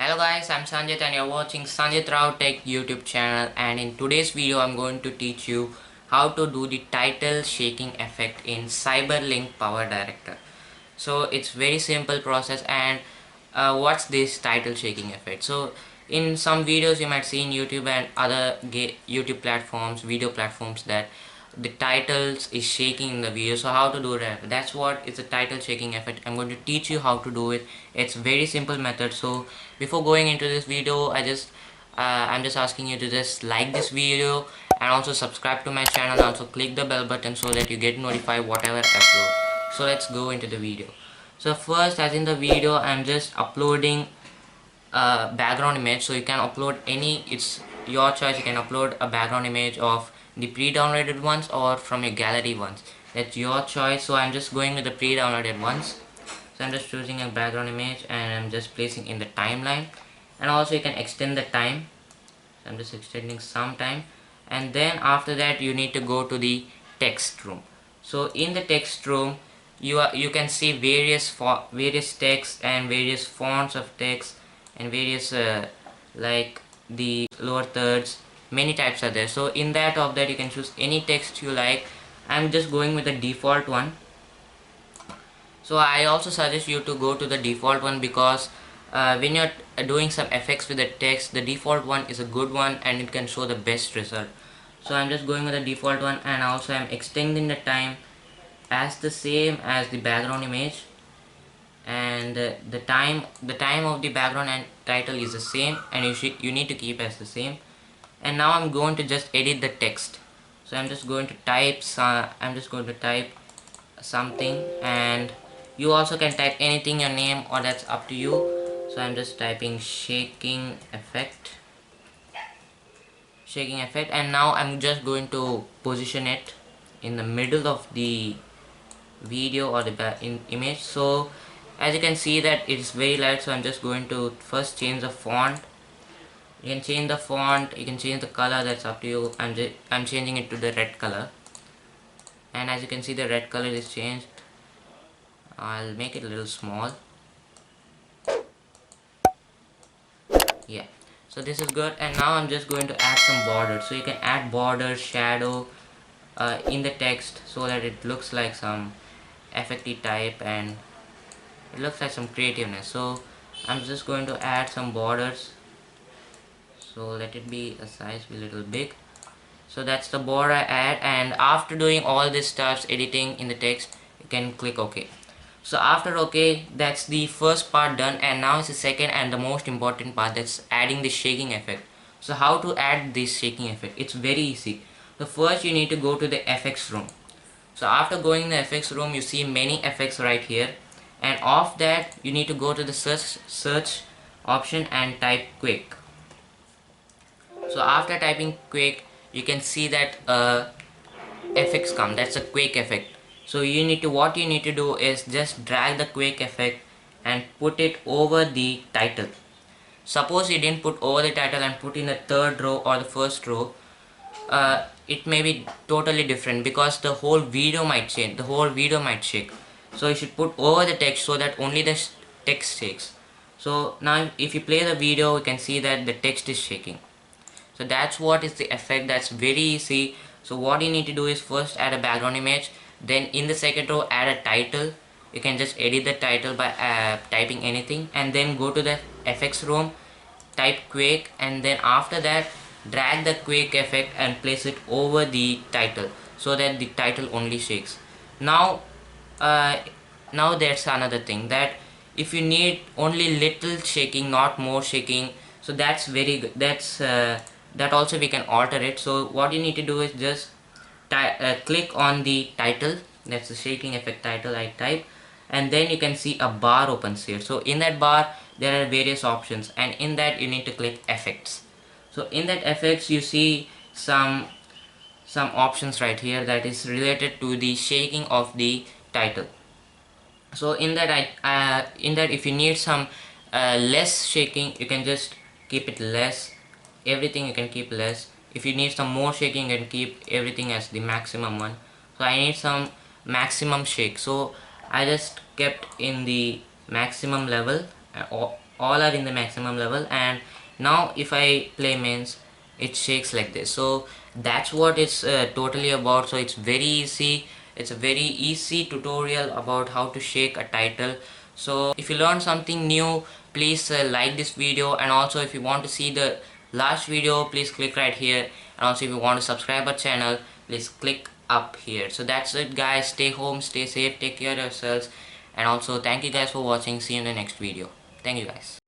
Hello guys, I'm Sanjit and you're watching SANJIT RAO-Tech YouTube channel, and in today's video I'm going to teach you how to do the title shaking effect in CyberLink Powerdirector. So it's very simple process. And what's this title shaking effect? So in some videos you might see in YouTube and other YouTube platforms, video platforms, that the titles is shaking in the video. So how to do that? That's what is a title shaking effect. I'm going to teach you how to do it. It's very simple method. So before going into this video, I'm just asking you to just like this video and also subscribe to my channel, and also click the bell button so that you get notified whatever I upload. So let's go into the video. So first, as in the video, I'm just uploading a background image. So you can upload any, it's your choice. You can upload a background image of the pre-downloaded ones or from your gallery ones. That's your choice. So I'm just going with the pre-downloaded ones. So I'm just choosing a background image and I'm just placing in the timeline. And also you can extend the time. So I'm just extending some time. And then after that you need to go to the text room. So in the text room you can see various text and various fonts of text and various like the lower thirds, many types are there. So in that of that you can choose any text you like. I'm just going with the default one. So I also suggest you to go to the default one, because when you're doing some effects with the text, the default one is a good one and it can show the best result. So I'm just going with the default one, and also I'm extending the time as the same as the background image, and the time of the background and title is the same, and you need to keep as the same. And now I'm going to just edit the text. So I'm just going to type something, and you also can type anything, your name, or that's up to you. So I'm just typing shaking effect, and now I'm just going to position it in the middle of the video or the image. So as you can see that it's very light, so I'm just going to first change the font. You can change the font, you can change the color, that's up to you. I'm changing it to the red color, and as you can see the red color is changed. I'll make it a little small. Yeah, so this is good. And now I'm just going to add some borders. So you can add border, shadow in the text so that it looks like some effecty type and it looks like some creativeness. So I'm just going to add some borders. So let it be a size be a little big. So that's the border I add, and after doing all this stuff, editing in the text, you can click OK. So after OK, that's the first part done, and now it's the second and the most important part, that's adding the shaking effect. So how to add this shaking effect? It's very easy. So first you need to go to the FX room. So after going in the FX room, you see many effects right here, and off that you need to go to the search option and type Quake. So after typing Quake, you can see that effects come, that's a Quake effect. So what you need to do is just drag the Quake effect and put it over the title. Suppose you didn't put over the title and put in the third row or the first row, it may be totally different, because the whole video might change, the whole video might shake. So you should put over the text so that only the text shakes. So now if you play the video, you can see that the text is shaking. So that's what is the effect. That's very easy. So what you need to do is first add a background image, then in the second row add a title. You can just edit the title by typing anything, and then go to the FX room, type Quake, and then after that drag the Quake effect and place it over the title so that the title only shakes. Now now there's another thing, that if you need only little shaking, not more shaking, so that's very good. That also we can alter it. So what you need to do is just click on the title, that's the shaking effect title I type, and then you can see a bar opens here. So in that bar there are various options, and in that you need to click effects. So in that effects you see some options right here that is related to the shaking of the title. So in that if you need some less shaking, you can just keep it less. Everything you can keep less. If you need some more shaking, you can keep everything as the maximum one. So I need some maximum shake, so I just kept in the maximum level, all are in the maximum level. And now if I play mains, it shakes like this. So that's what it's totally about. So it's very easy. It's a very easy tutorial about how to shake a title. So if you learned something new, please like this video, and also if you want to see the last video, please click right here. And also if you want to subscribe our channel, please click up here. So that's it guys. Stay home, stay safe, take care of yourselves, and also thank you guys for watching. See you in the next video. Thank you guys.